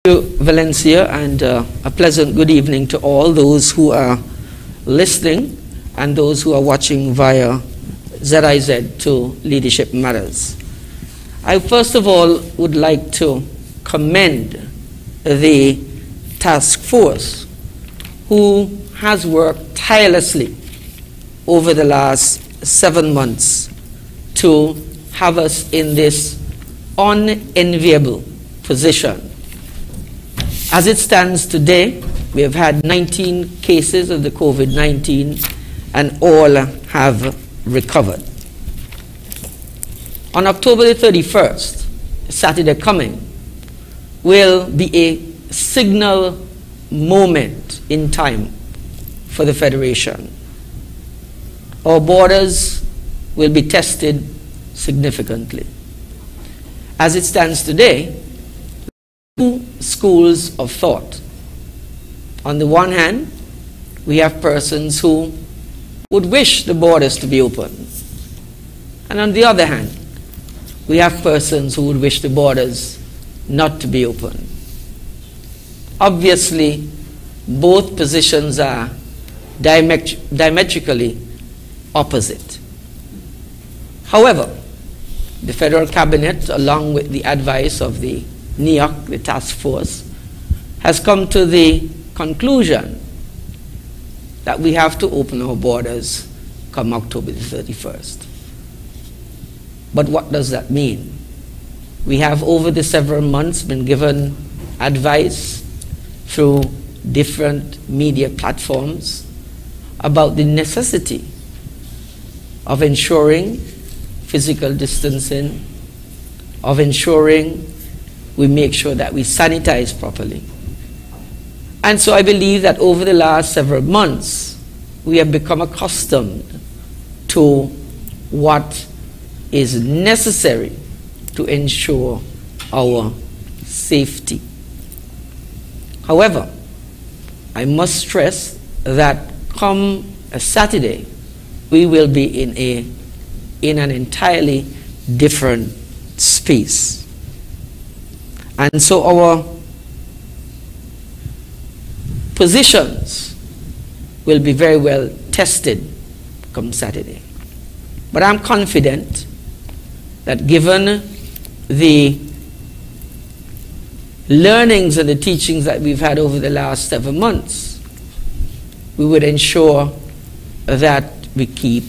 Thank you, Valencia, and a pleasant good evening to all those who are listening and those who are watching via ZIZ to Leadership Matters. I first of all would like to commend the task force who has worked tirelessly over the last 7 months to have us in this unenviable position. As it stands today, we have had 19 cases of the COVID-19 and all have recovered. On October the 31st, Saturday coming, will be a signal moment in time for the Federation. Our borders will be tested significantly. As it stands today, two schools of thought. On the one hand, we have persons who would wish the borders to be open. And on the other hand, we have persons who would wish the borders not to be open. Obviously, both positions are diametrically opposite. However, the Federal Cabinet, along with the advice of the NIOC, the task force, has come to the conclusion that we have to open our borders come October the 31st. But what does that mean? We have over the several months been given advice through different media platforms about the necessity of ensuring physical distancing, of ensuring we make sure that we sanitize properly. And so I believe that over the last several months, we have become accustomed to what is necessary to ensure our safety. However, I must stress that come a Saturday, we will be in an entirely different space. And so our positions will be very well tested come Saturday. But I'm confident that given the learnings and the teachings that we've had over the last 7 months, we would ensure that we keep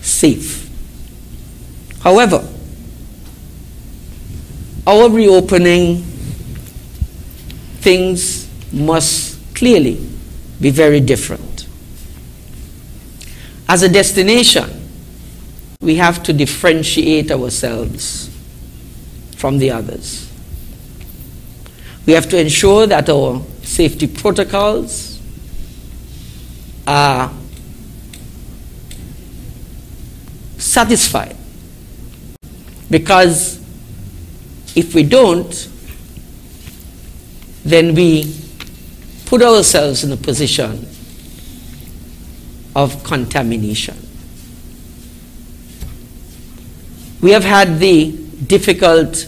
safe. However, our reopening, things must clearly be very different. As a destination, we have to differentiate ourselves from the others. We have to ensure that our safety protocols are satisfied, because if we don't, then we put ourselves in a position of contamination. We have had the difficult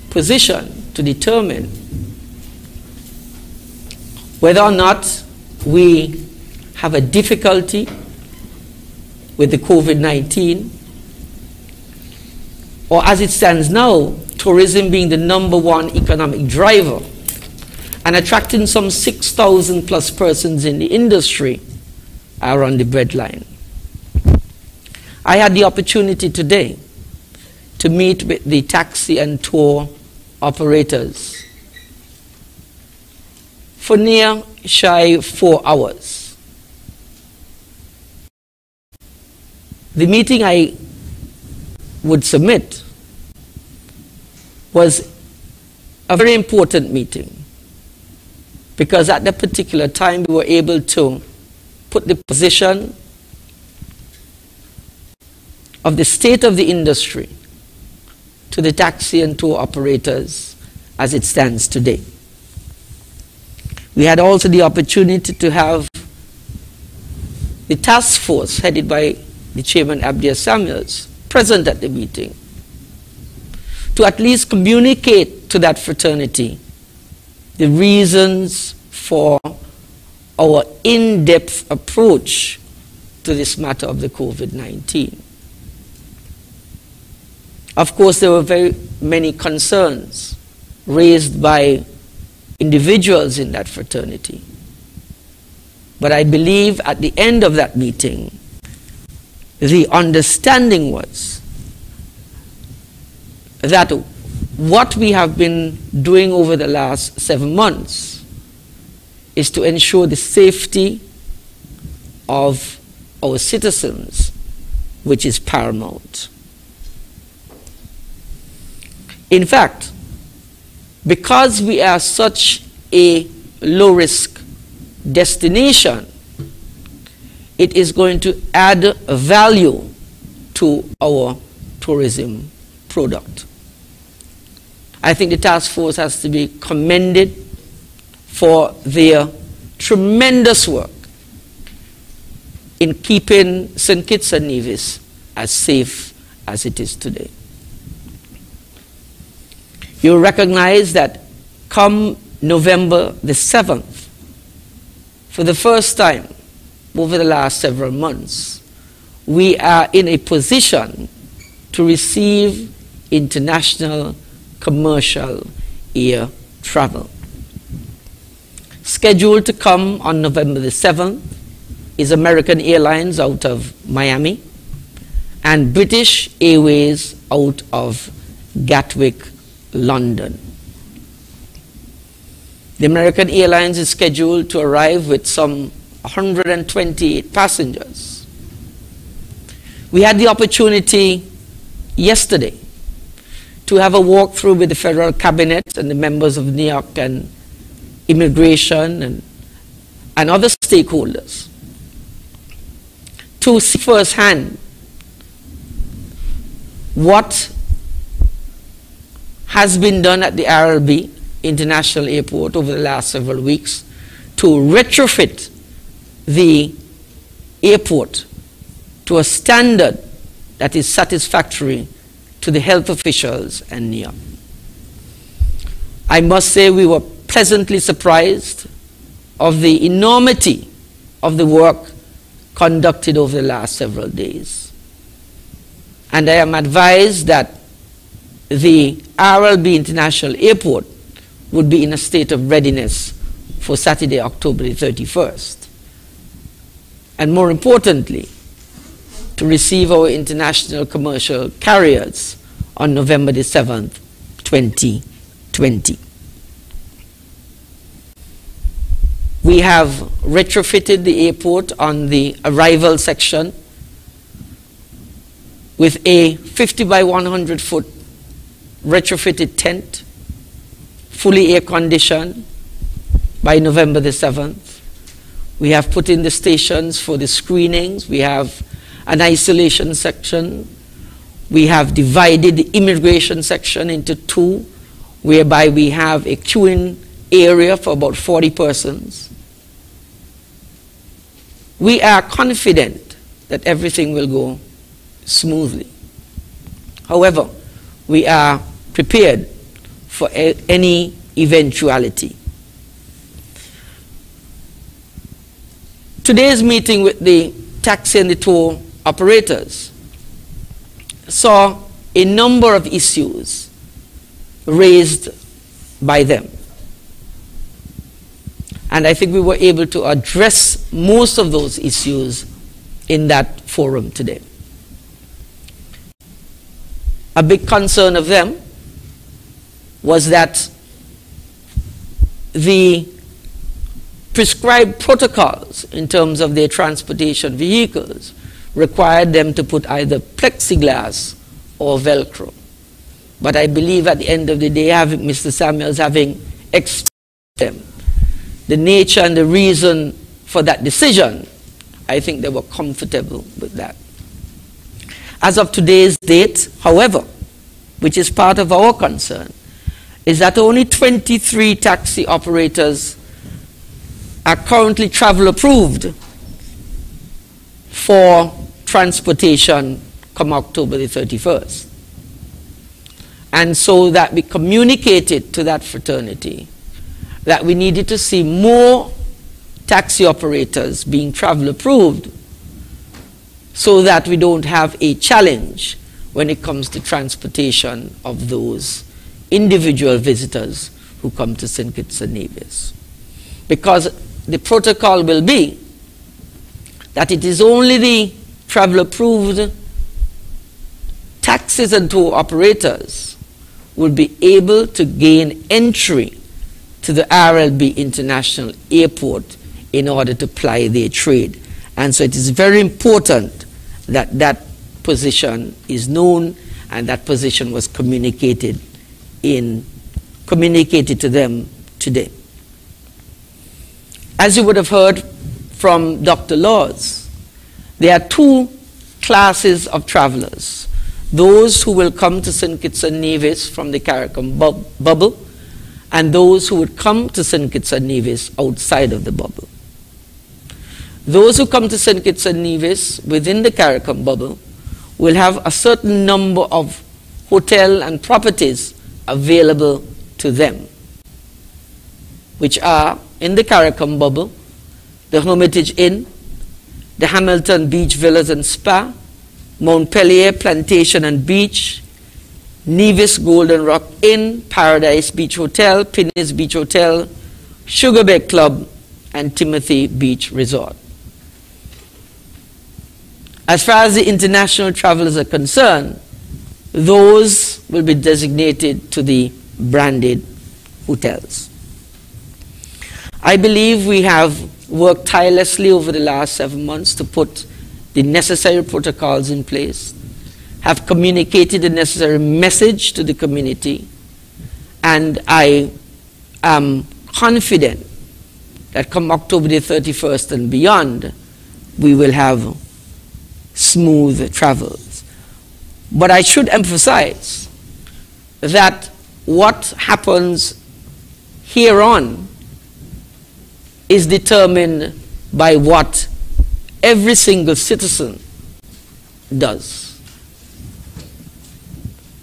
position to determine whether or not we have a difficulty with the COVID-19, or as it stands now, tourism being the #1 economic driver and attracting some 6,000 plus persons in the industry are on the breadline. I had the opportunity today to meet with the taxi and tour operators for near shy 4 hours. The meeting I would submit was a very important meeting, because at that particular time we were able to put the position of the state of the industry to the taxi and tour operators as it stands today. We had also the opportunity to have the task force headed by the chairman Abdia Samuels present at the meeting to at least communicate to that fraternity the reasons for our in-depth approach to this matter of the COVID-19. Of course, there were very many concerns raised by individuals in that fraternity. But I believe at the end of that meeting, the understanding was that what we have been doing over the last 7 months is to ensure the safety of our citizens, which is paramount. In fact, because we are such a low-risk destination, it is going to add value to our tourism product. I think the task force has to be commended for their tremendous work in keeping St. Kitts and Nevis as safe as it is today. You recognize that come November the 7th, for the first time over the last several months, we are in a position to receive international commercial air travel. Scheduled to come on November the 7th is American Airlines out of Miami and British Airways out of Gatwick, London. The American Airlines is scheduled to arrive with some 128 passengers. We had the opportunity yesterday to have a walkthrough with the federal cabinet and the members of New York and immigration and other stakeholders to see firsthand what has been done at the RLB International Airport over the last several weeks to retrofit the airport to a standard that is satisfactory to the health officials and New York. I must say we were pleasantly surprised of the enormity of the work conducted over the last several days. And I am advised that the RLB International Airport would be in a state of readiness for Saturday, October the 31st. And more importantly, to receive our international commercial carriers on November the 7th, 2020. We have retrofitted the airport on the arrival section with a 50 by 100 foot retrofitted tent, fully air conditioned by November the 7th. We have put in the stations for the screenings. We have an isolation section. We have divided the immigration section into two, whereby we have a queuing area for about 40 persons. We are confident that everything will go smoothly. However, we are prepared for any eventuality. Today's meeting with the taxi and the tour operators saw a number of issues raised by them. And I think we were able to address most of those issues in that forum today. A big concern of them was that the prescribed protocols in terms of their transportation vehicles required them to put either plexiglass or Velcro. But I believe at the end of the day, Mr. Samuels having explained them the nature and the reason for that decision, I think they were comfortable with that. As of today's date, however, which is part of our concern, is that only 23 taxi operators are currently travel approved for transportation come October the 31st. And so that we communicated to that fraternity that we needed to see more taxi operators being travel approved so that we don't have a challenge when it comes to transportation of those individual visitors who come to St. Kitts and Nevis. Because the protocol will be that it is only the travel approved taxis and tour operators will be able to gain entry to the RLB International Airport in order to ply their trade. And so it is very important that that position is known and that position was communicated to them today. As you would have heard from Dr. Laws, there are two classes of travelers: those who will come to St. Kitts and Nevis from the CARICOM bubble, and those who would come to St. Kitts and Nevis outside of the bubble. Those who come to St. Kitts and Nevis within the CARICOM bubble will have a certain number of hotel and properties available to them, which are in the CARICOM bubble, the Hermitage Inn, the Hamilton Beach Villas and Spa, Montpelier Plantation and Beach, Nevis Golden Rock Inn, Paradise Beach Hotel, Pinnis Beach Hotel, Sugar Bay Club, and Timothy Beach Resort. As far as the international travelers are concerned, those will be designated to the branded hotels. I believe we have worked tirelessly over the last 7 months to put the necessary protocols in place, have communicated the necessary message to the community, and I am confident that come October the 31st and beyond, we will have smooth travels. But I should emphasize that what happens here on is determined by what every single citizen does.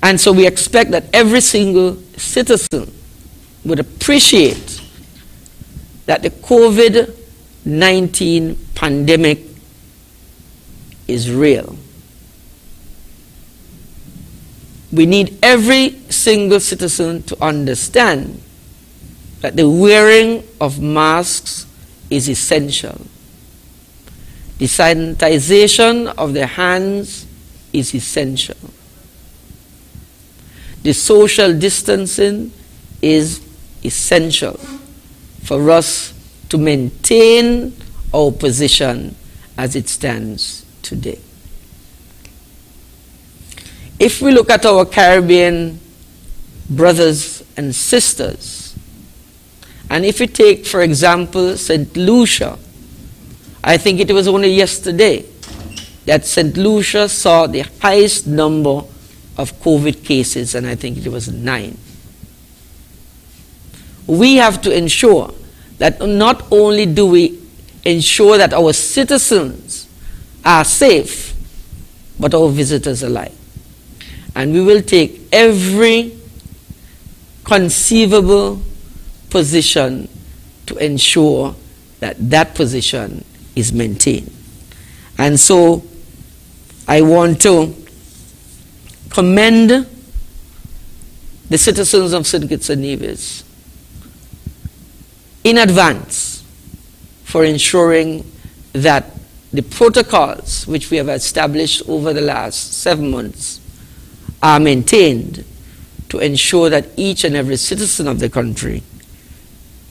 And so we expect that every single citizen would appreciate that the COVID-19 pandemic is real. We need every single citizen to understand that the wearing of masks is essential. The sanitization of their hands is essential. The social distancing is essential for us to maintain our position as it stands today. If we look at our Caribbean brothers and sisters, and if we take, for example, St. Lucia, I think it was only yesterday that St. Lucia saw the highest number of COVID cases, and I think it was 9. We have to ensure that not only do we ensure that our citizens are safe, but our visitors alike. And we will take every conceivable position to ensure that that position is maintained. And so I want to commend the citizens of St. Kitts and Nevis in advance for ensuring that the protocols which we have established over the last 7 months are maintained to ensure that each and every citizen of the country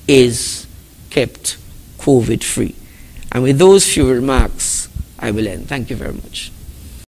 is kept COVID-free. And with those few remarks, I will end. Thank you very much.